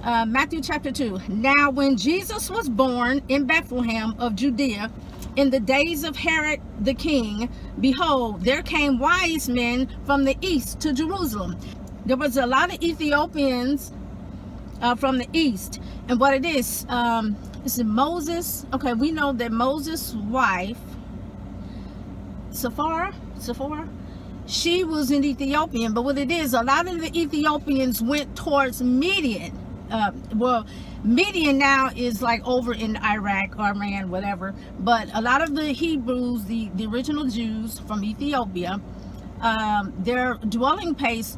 Matthew chapter 2. Now when Jesus was born in Bethlehem of Judea, in the days of Herod the king, behold, there came wise men from the east to Jerusalem. There was a lot of Ethiopians from the east. And what it is Moses. Okay, we know that Moses' wife, Sephora, she was an Ethiopian. But what it is, a lot of the Ethiopians went towards Midian. Midian now is like over in Iraq, Iran, whatever. But a lot of the Hebrews, the original Jews from Ethiopia, their dwelling place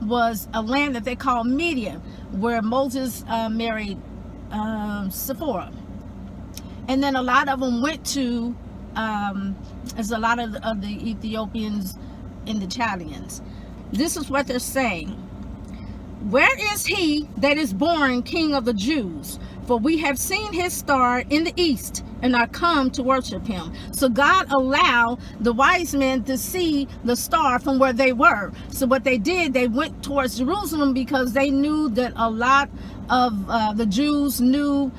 was a land that they call Midian, where Moses married Sephora. And then a lot of them went to, there's a lot of the Ethiopians in the Chaldeans. This is what they're saying. Where is he that is born King of the Jews? For we have seen his star in the east and are come to worship him. So God allowed the wise men to see the star from where they were. So what they did, they went towards Jerusalem because they knew that a lot of the Jews knew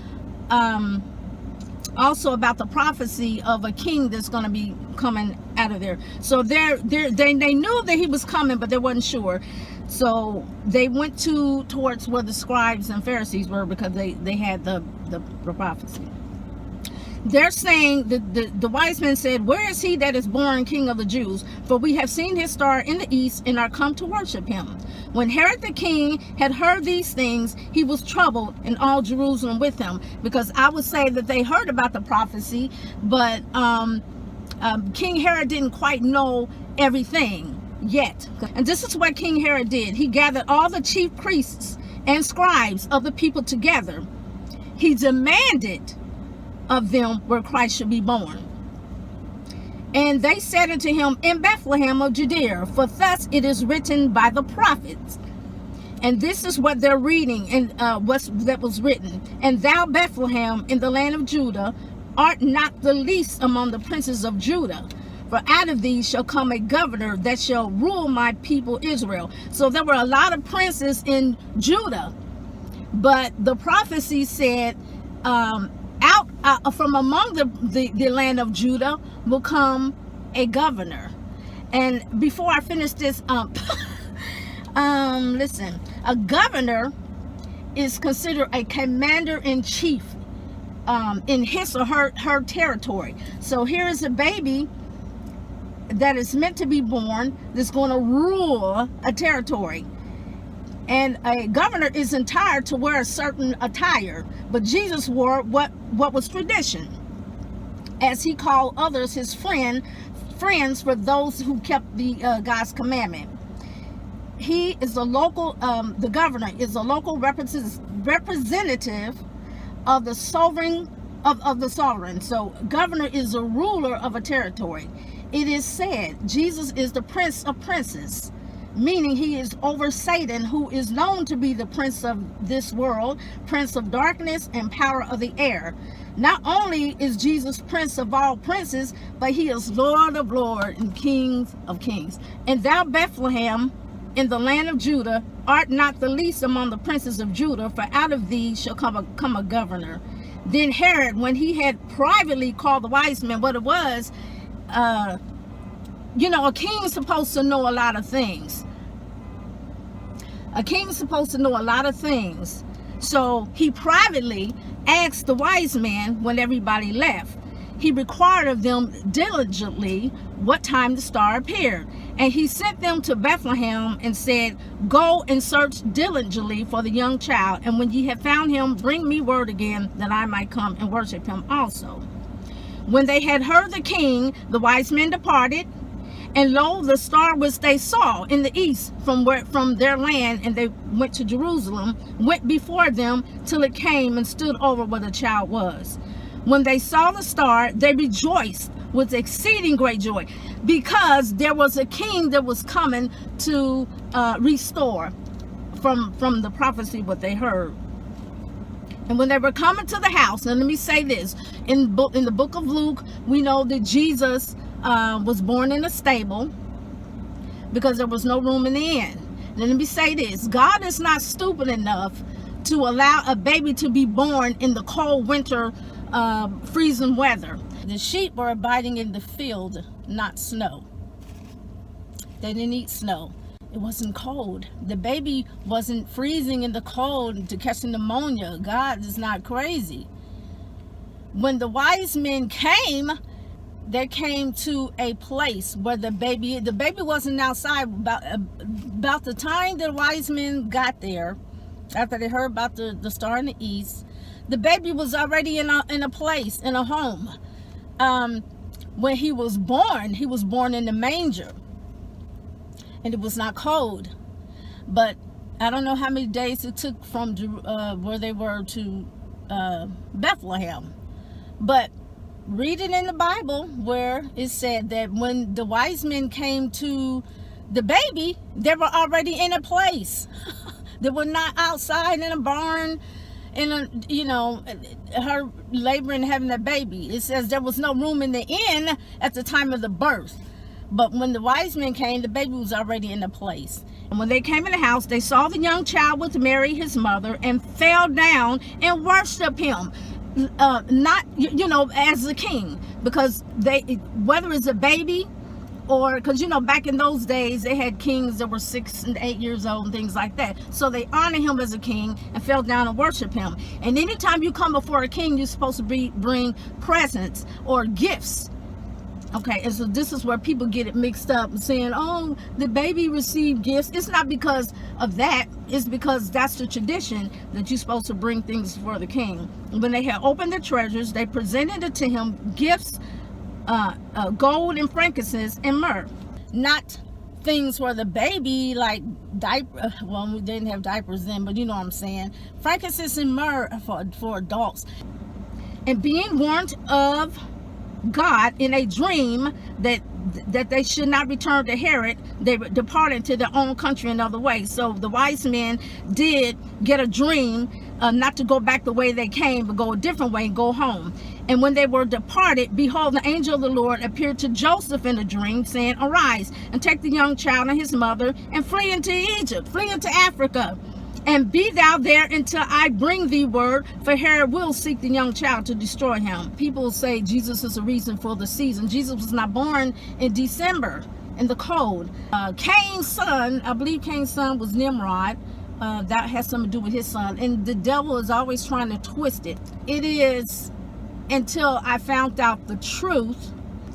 also about the prophecy of a king that's going to be coming out of there. So they knew that he was coming, but they wasn't sure. So they went towards where the scribes and Pharisees were, because they had the prophecy. They're saying that the wise men said, where is he that is born King of the Jews? For we have seen his star in the east and are come to worship him. When Herod the king had heard these things, he was troubled, and all Jerusalem with him. Because I would say that they heard about the prophecy, but King Herod didn't quite know everything yet. And this is what King Herod did. He gathered all the chief priests and scribes of the people together. He demanded of them where Christ should be born. And they said unto him, in Bethlehem of Judea, for thus it is written by the prophets. And this is what they're reading, and that was written. And thou, Bethlehem, in the land of Judah, art not the least among the princes of Judah. For out of these shall come a governor that shall rule my people Israel. So there were a lot of princes in Judah. But the prophecy said, out from among the land of Judah will come a governor. And before I finish this, listen, a governor is considered a commander-in-chief in his or her territory. So here is a baby that is meant to be born that's going to rule a territory. And a governor is entitled to wear a certain attire, but Jesus wore what was tradition, as he called others his friends for those who kept the God's commandment. He is a local, the governor is a local representative of the sovereign of the sovereign. So governor is a ruler of a territory. It is said Jesus is the Prince of Princes, meaning he is over Satan, who is known to be the prince of this world, prince of darkness and power of the air. Not only is Jesus prince of all princes, but he is Lord of lords and King of kings. And thou, Bethlehem, in the land of Judah, art not the least among the princes of Judah, for out of thee shall come a governor. Then Herod, when he had privately called the wise men, what it was, a king is supposed to know a lot of things. A king is supposed to know a lot of things. So he privately asked the wise men when everybody left. He required of them diligently what time the star appeared. And he sent them to Bethlehem and said, go and search diligently for the young child. And when ye have found him, bring me word again, that I might come and worship him also. When they had heard the king, the wise men departed. And lo, the star which they saw in the east from their land, and they went to Jerusalem, went before them till it came and stood over where the child was. When they saw the star, they rejoiced with exceeding great joy, because there was a king that was coming to restore from the prophecy what they heard. And when they were coming to the house, and let me say this, in the book of Luke, we know that Jesus was born in a stable because there was no room in the inn. And let me say this, God is not stupid enough to allow a baby to be born in the cold winter, freezing weather. The sheep were abiding in the field, not snow. They didn't eat snow. It wasn't cold. The baby wasn't freezing in the cold to catch pneumonia. God is not crazy. When the wise men came, they came to a place where the baby wasn't outside. About the time the wise men got there, after they heard about the star in the east, the baby was already in a place, in a home. When he was born in the manger, and it was not cold. But I don't know how many days it took from where they were to Bethlehem. But read it in the Bible where it said that when the wise men came to the baby, they were already in a place. They were not outside in a barn, her laboring and having that baby. It says there was no room in the inn at the time of the birth. But when the wise men came, the baby was already in a place. And when they came in the house, they saw the young child with Mary, his mother, and fell down and worshiped him. Not, as the king, because whether it's a baby or, because, back in those days, they had kings that were 6 and 8 years old and things like that. So they honor him as a king and fell down and worship him. And anytime you come before a king, you're supposed to bring presents or gifts. Okay, and so this is where people get it mixed up and saying, oh, the baby received gifts. It's not because of that. It's because that's the tradition that you're supposed to bring things for the king. When they had opened the treasures, they presented it to him gifts, gold and frankincense and myrrh. Not things for the baby like diaper. Well, we didn't have diapers then, but you know what I'm saying. Frankincense and myrrh for adults. And being warned of God in a dream that they should not return to Herod, they departed to their own country another way. So the wise men did get a dream, not to go back the way they came, but go a different way and go home. And when they were departed, behold, the angel of the Lord appeared to Joseph in a dream, saying, arise and take the young child and his mother and flee into Egypt, flee into Africa, and be thou there until I bring thee word, for Herod will seek the young child to destroy him. People say Jesus is the reason for the season. Jesus was not born in December in the cold. Cain's son, I believe Cain's son was Nimrod. That has something to do with his son. And the devil is always trying to twist it. It is until I found out the truth.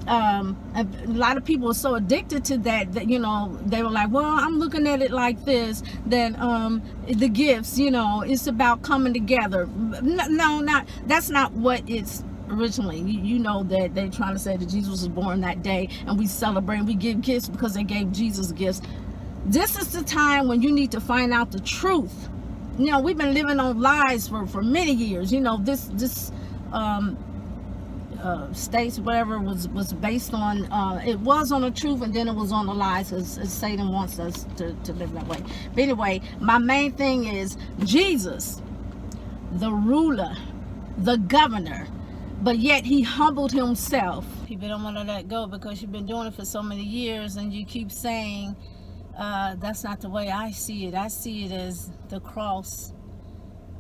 A lot of people are so addicted to that they were like, well, I'm looking at it like this, that the gifts, it's about coming together. No, that's not what it's originally. That they're trying to say that Jesus was born that day and we celebrate, we give gifts because they gave Jesus gifts. This is the time when you need to find out the truth. We've been living on lies for many years. This states whatever was based on, it was on the truth, and then it was on the lies, as Satan wants us to live that way. But anyway, my main thing is Jesus, the ruler, the governor, but yet he humbled himself. People don't want to let go because you've been doing it for so many years, and you keep saying, that's not the way I see it. I see it as the cross,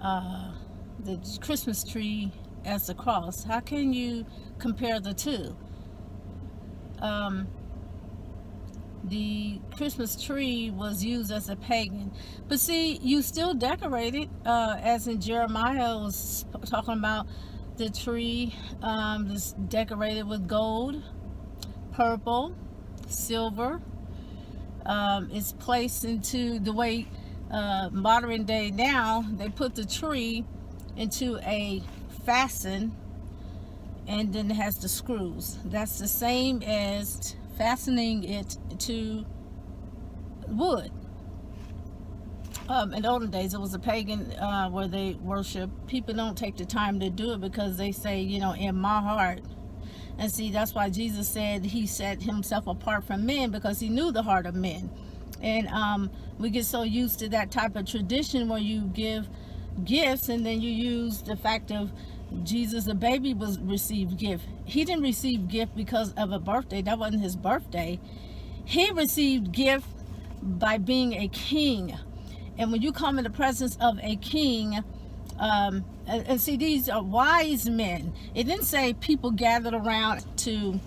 the Christmas tree as the cross. How can you compare the two? The Christmas tree was used as a pagan, but see, you still decorate it, as in Jeremiah was talking about the tree, is decorated with gold, purple, silver. It's placed into the way modern day now, they put the tree into a fasten, and then it has the screws. That's the same as fastening it to wood. In olden days, it was a pagan where they worship. People don't take the time to do it because they say, in my heart. And see, that's why Jesus said he set himself apart from men, because he knew the heart of men. And we get so used to that type of tradition where you give gifts and then you use the fact of Jesus, the baby, received gift. He didn't receive gift because of a birthday. That wasn't his birthday. He received gift by being a king. And when you come in the presence of a king, and see, these are wise men. It didn't say people gathered around to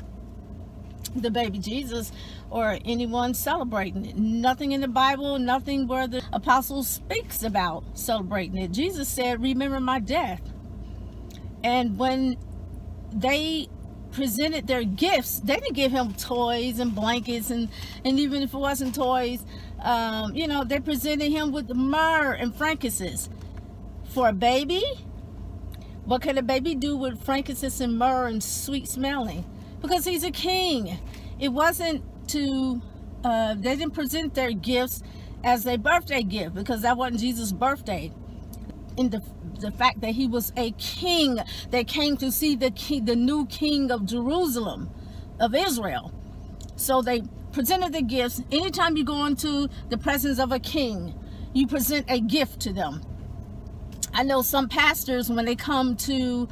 the baby Jesus or anyone celebrating it. Nothing in the Bible, nothing where the apostle speaks about celebrating it. Jesus said, remember my death. And when they presented their gifts, they didn't give him toys and blankets, and even if it wasn't toys, they presented him with myrrh and frankincense. For a baby, what could a baby do with frankincense and myrrh and sweet smelling? Because he's a king. It wasn't to, they didn't present their gifts as a birthday gift, because that wasn't Jesus' birthday. In the fact that he was a king, they came to see the new king of Jerusalem, of Israel. So they presented the gifts. Anytime you go into the presence of a king, you present a gift to them. I know some pastors, when they come to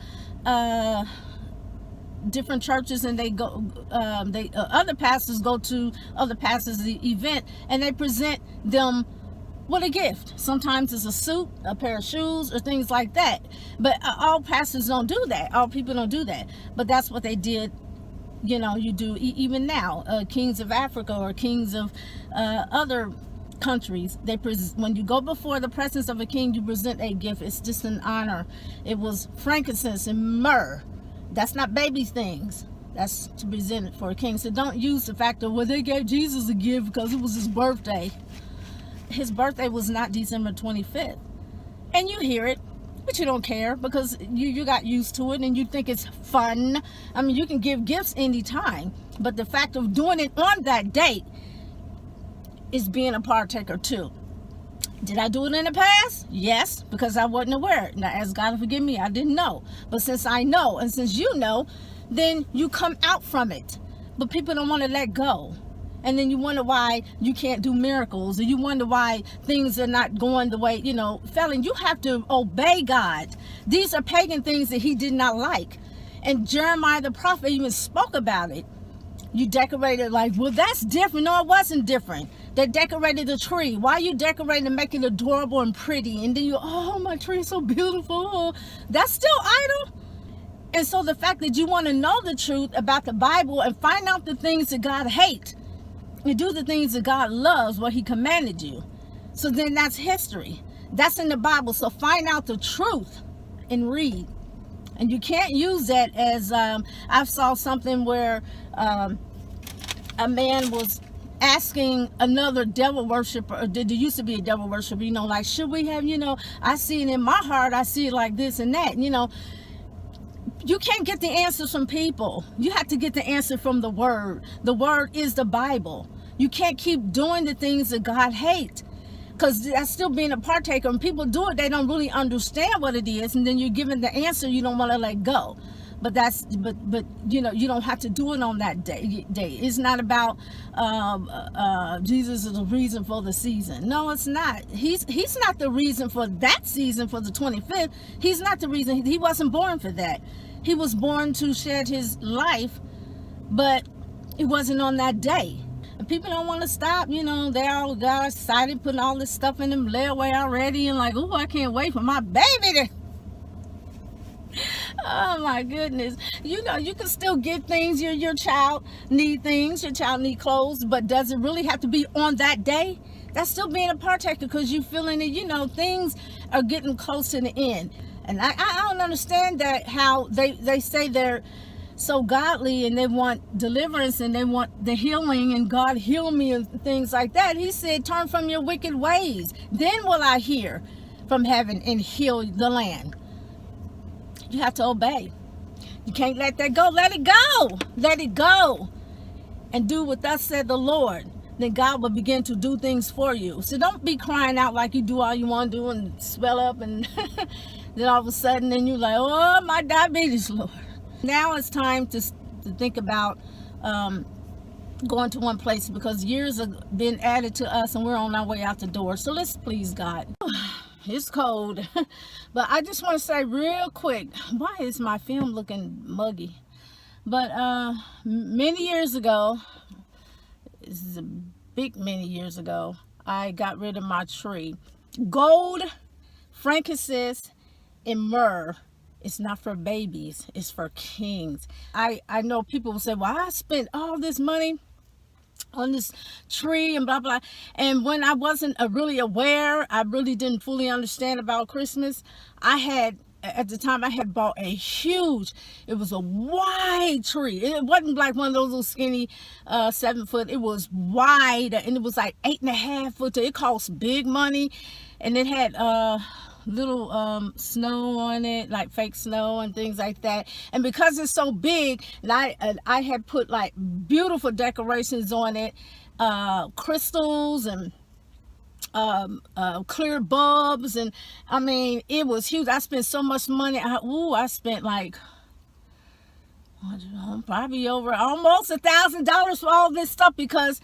different churches, and they go, other pastors go to other pastors' event, and they present them with a gift. Sometimes it's a suit, a pair of shoes, or things like that. But all pastors don't do that. All people don't do that. But that's what they did. You do even now. Kings of Africa or kings of other countries, when you go before the presence of a king, you present a gift. It's just an honor. It was frankincense and myrrh. That's not baby things. That's to present it for a king. So don't use the fact that, well, they gave Jesus a gift because it was his birthday. His birthday was not December 25th. And you hear it, but you don't care, because you got used to it and you think it's fun. I mean, you can give gifts anytime, but the fact of doing it on that date is being a partaker too. Did I do it in the past? Yes, because I wasn't aware. Now, ask God to forgive me, I didn't know. But since I know, and since you know, then you come out from it. But people don't want to let go. And then you wonder why you can't do miracles, or you wonder why things are not going the way, felon, you have to obey God. These are pagan things that he did not like. And Jeremiah the prophet even spoke about it. You decorated like, well, that's different. No, it wasn't different. They decorated the tree. Why you decorating and make it adorable and pretty? And then oh, my tree is so beautiful. That's still idol. And so the fact that you want to know the truth about the Bible and find out the things that God hates, and do the things that God loves, what he commanded you. So then that's history. That's in the Bible. So find out the truth and read. And you can't use that as, I saw something where a man was asking another devil worshiper, or there used to be a devil worshiper, like, should we have, I see it in my heart, I see it like this and that, You can't get the answers from people. You have to get the answer from the Word. The Word is the Bible. You can't keep doing the things that God hates, because that's still being a partaker. When people do it, they don't really understand what it is, and then you're given the answer, you don't want to let go. But you don't have to do it on that day. It's not about Jesus is the reason for the season. No, it's not. He's not the reason for that season, for the 25th. He's not the reason. He wasn't born for that. He was born to shed his life, but it wasn't on that day. And people don't want to stop. They all got excited, putting all this stuff in them layaway already, and like, oh, I can't wait for my baby to. Oh my goodness. You can still get things. Your child need things. Your child need clothes. But does it really have to be on that day? That's still being a partaker, because you feeling it. Things are getting close to the end. And I don't understand that, how they say they're so godly and they want deliverance and they want the healing and God heal me and things like that. He said, turn from your wicked ways. Then will I hear from heaven and heal the land. You have to obey. You can't let that go. Let it go. Let it go. And do what thus said the Lord. Then God will begin to do things for you. So don't be crying out like you do all you want to do and swell up, and then all of a sudden then you're like, oh, my diabetes, Lord. Now it's time to think about going to one place, because years have been added to us and we're on our way out the door. So let's please God. It's cold. But I just want to say real quick, why is my film looking muggy? But many years ago, this is a big many years ago, I got rid of my tree. Gold, frankincense, and myrrh. It's not for babies, it's for kings. I know people will say, well, I spent all this money on this tree and blah blah, and when I wasn't really aware, I really didn't fully understand about Christmas. At the time I had bought a huge, it was a wide tree. It wasn't like one of those little skinny 7 foot. It was wide, and it was like 8.5 foot. It cost big money, and it had little snow on it, like fake snow and things like that. And because it's so big, and I had put like beautiful decorations on it, crystals and clear bulbs, and I mean, it was huge. I spent so much money. I spent like probably over almost $1,000 for all this stuff, because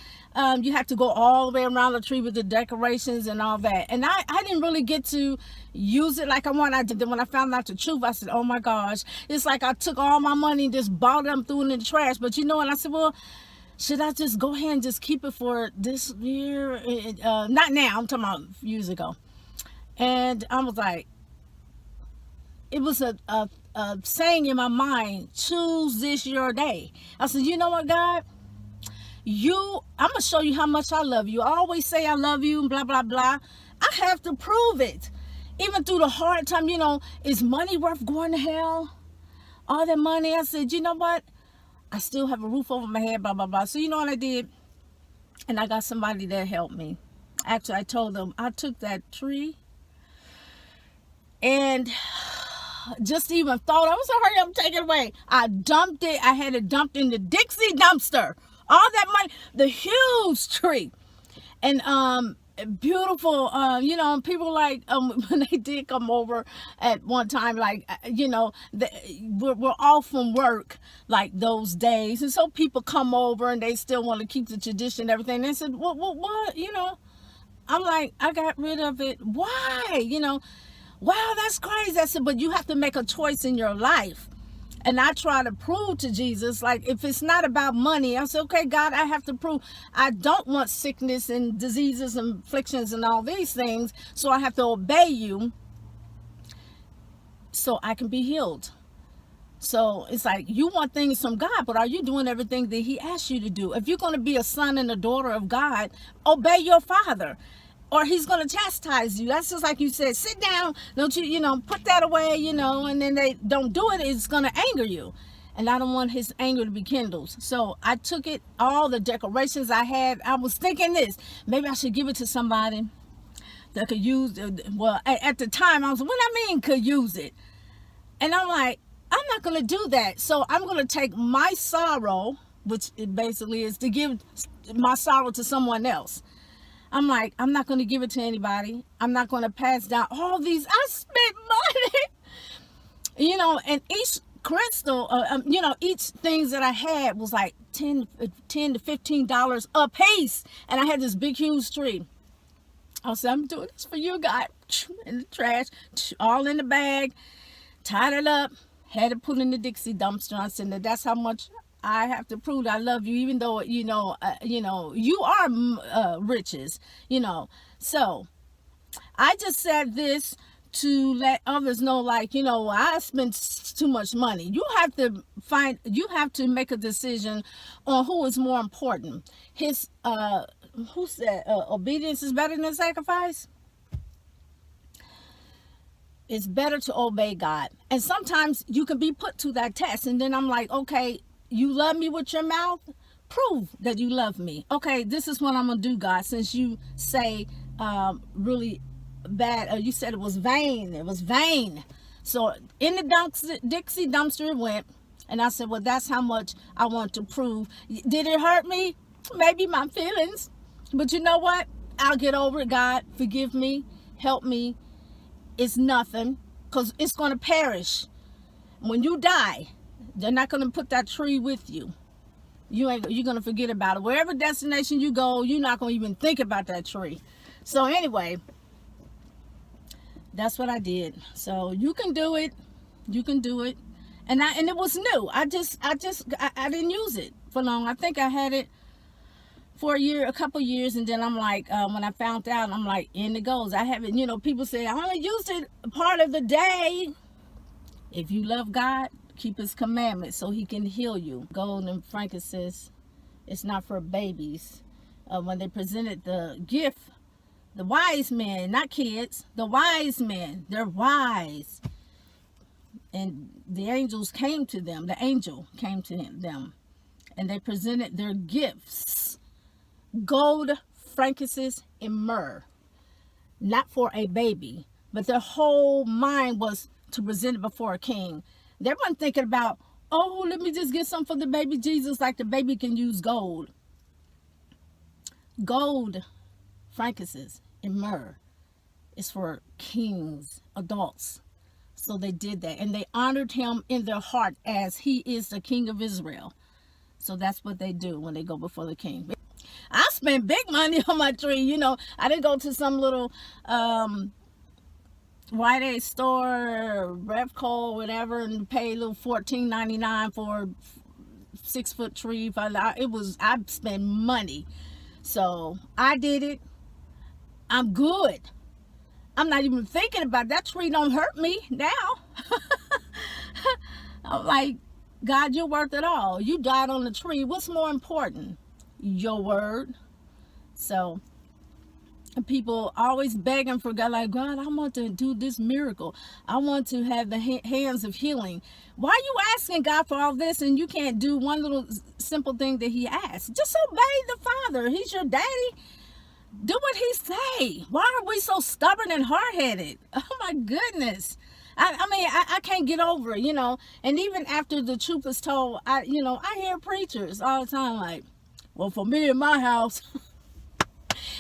you have to go all the way around the tree with the decorations and all that. And I didn't really get to use it like I wanted. I did. Then when I found out the truth, I said, oh my gosh, it's like I took all my money and just bought it and threw it in the trash. But and I said, well, should I just go ahead and just keep it for this year? Not now, I'm talking about years ago. And I was like, it was a saying in my mind, choose this your day. I said, you know what, God? I'm going to show you how much I love you. I always say I love you and blah, blah, blah. I have to prove it. Even through the hard time, is money worth going to hell? All that money. I said, you know what? I still have a roof over my head, blah, blah, blah. So you know what I did? And I got somebody that helped me. Actually, I told them, I took that tree and just even thought, I was like, hurry up, take it away. I dumped it. I had it dumped in the Dixie dumpster. All that money, the huge tree. And beautiful, people like, when they did come over at one time, like, we're off from work like those days, and so people come over and they still want to keep the tradition and everything. They said, what, I'm like, I got rid of it. Why? Wow, that's crazy. I said, but you have to make a choice in your life. And I try to prove to Jesus, like, if it's not about money, I said, okay, God, I have to prove. I don't want sickness and diseases and afflictions and all these things. So I have to obey you so I can be healed. So it's like, you want things from God, but are you doing everything that he asked you to do? If you're going to be a son and a daughter of God, obey your father, or he's going to chastise you. That's just like you said, sit down, don't you, put that away, and then they don't do it, it's going to anger you. And I don't want his anger to be kindled. So I took it, all the decorations I had, I was thinking this, maybe I should give it to somebody that could use it. Well, at the time, I was, what I mean could use it? And I'm like, I'm not going to do that. So I'm going to take my sorrow, which it basically is to give my sorrow to someone else. I'm like, I'm not going to give it to anybody. I'm not going to pass down all these. I spent money, and each crystal, each things that I had was like $10 to $15 a piece. And I had this big, huge tree. I said, I'm doing this for you, God. In the trash, all in the bag, tied it up, had it put in the Dixie dumpster. I said, that's how much I have to prove I love you, even though, you are riches, So I just said this to let others know, like, I spent too much money. You have to make a decision on who is more important. Who said obedience is better than sacrifice? It's better to obey God. And sometimes you can be put to that test. And then I'm like, okay, you love me with your mouth? Prove that you love me. Okay, this is what I'm going to do, God, since you say really bad. You said it was vain. It was vain. So in the Dixie dumpster it went. And I said, well, that's how much I want to prove. Did it hurt me? Maybe my feelings. But you know what? I'll get over it, God. Forgive me. Help me. It's nothing, because it's going to perish. When you die, they're not going to put that tree with you. You're going to forget about it. Wherever destination you go, you're not going to even think about that tree. So anyway, that's what I did. So you can do it. You can do it. And it was new. I didn't use it for long. I think I had it for a couple years, and then I'm like, when I found out, I'm like, in it goes. I haven't, people say I only used it a part of the day. If you love God, keep his commandments so he can heal you. Gold and frankincense, it's not for babies. When they presented the gift, the wise men, not kids, the wise men, they're wise. And the angels came to them, the angel came to them, and they presented their gifts. Gold, frankincense, and myrrh. Not for a baby, but their whole mind was to present it before a king. They weren't thinking about, oh, let me just get some for the baby Jesus, like the baby can use gold. Gold, frankincense, and myrrh is for kings, adults. So they did that, and they honored him in their heart as he is the king of Israel. So that's what they do when they go before the king. I spent big money on my tree. I didn't go to some little Rite Aid store, Revco, whatever, and pay a little $14.99 for a 6-foot tree. I spent money. So I did it. I'm good. I'm not even thinking about that tree. Don't hurt me now. I'm like, God, you're worth it all. You died on the tree. What's more important? Your word. So people always begging for God, like, God, I want to do this miracle. I want to have the hands of healing. Why are you asking God for all this and you can't do one little simple thing that he asked? Just obey the Father. He's your daddy. Do what he say. Why are we so stubborn and hard-headed? Oh my goodness. I can't get over it, and even after the truth is told, I hear preachers all the time like, well, for me in my house,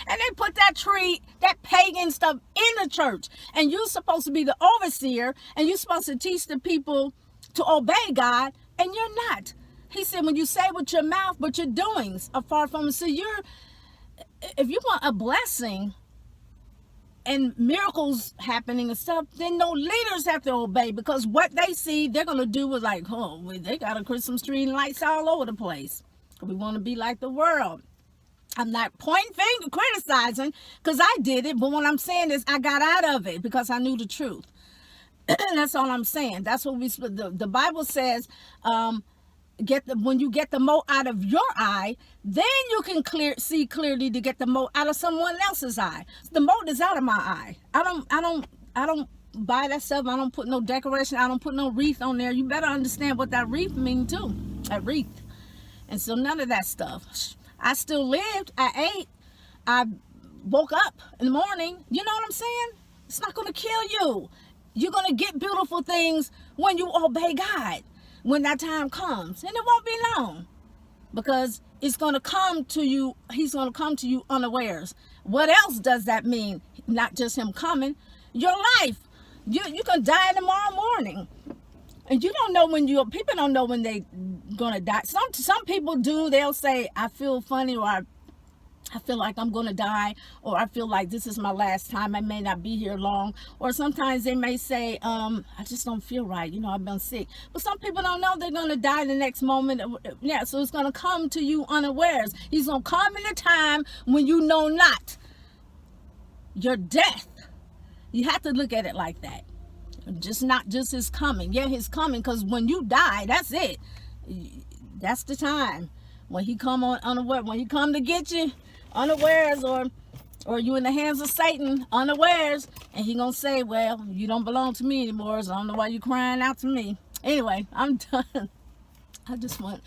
and they put that tree, that pagan stuff in the church, and you're supposed to be the overseer, and you're supposed to teach the people to obey God, and you're not. He said, when you say with your mouth, but your doings are far from it. So if you want a blessing and miracles happening and stuff, then no leaders have to obey, because what they see, they're going to do is like, oh, they got a Christmas tree and lights all over the place. We want to be like the world. I'm not pointing finger criticizing, because I did it, but what I'm saying is I got out of it because I knew the truth. That's all I'm saying. That's what the Bible says. When you get the mote out of your eye, then you can see clearly to get the mote out of someone else's eye. The mote is out of my eye. I don't buy that stuff. I don't put no decoration. I don't put no wreath on there. You better understand what that wreath means too. A wreath. And so none of that stuff. I still lived. I ate. I woke up in the morning. You know what I'm saying? It's not going to kill you. You're going to get beautiful things when you obey God. When that time comes, and it won't be long, because it's going to come to you. He's going to come to you unawares. What else does that mean? Not just him coming, your life. You can die tomorrow morning, and you don't know people don't know when they gonna die. Some people do. They'll say, I feel funny, or I feel like I'm gonna die, or I feel like this is my last time. I may not be here long. Or sometimes they may say, I just don't feel right. I've been sick. But some people don't know they're gonna die the next moment. Yeah, so it's gonna come to you unawares. He's gonna come in a time when you know not. Your death. You have to look at it like that. Not just his coming. Yeah, his coming, because when you die, that's it. That's the time. When he come on unaware, when he come to get you unawares, or you in the hands of Satan unawares, and he gonna say, well, you don't belong to me anymore, so I don't know why you crying out to me. Anyway, I'm done. I just want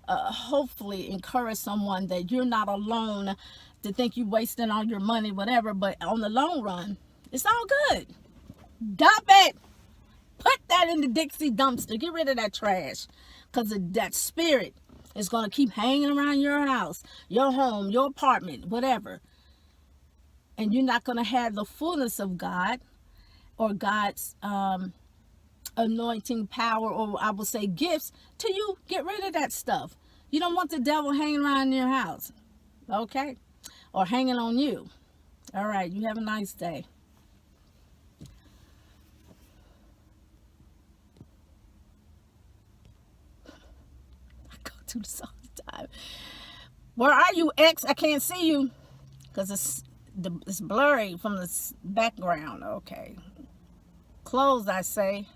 hopefully encourage someone that you're not alone, to think you wasting all your money, whatever, but on the long run, it's all good. Dump it. Put that in the Dixie dumpster. Get rid of that trash, because that spirit is going to keep hanging around your house, your home, your apartment, whatever. And you're not going to have the fullness of God, or God's anointing power, or I would say gifts, till you get rid of that stuff. You don't want the devil hanging around your house, okay? Or hanging on you. All right, you have a nice day. I go through this all the time. Where are you, X? I can't see you because it's blurry from the background. Okay. Closed, I say.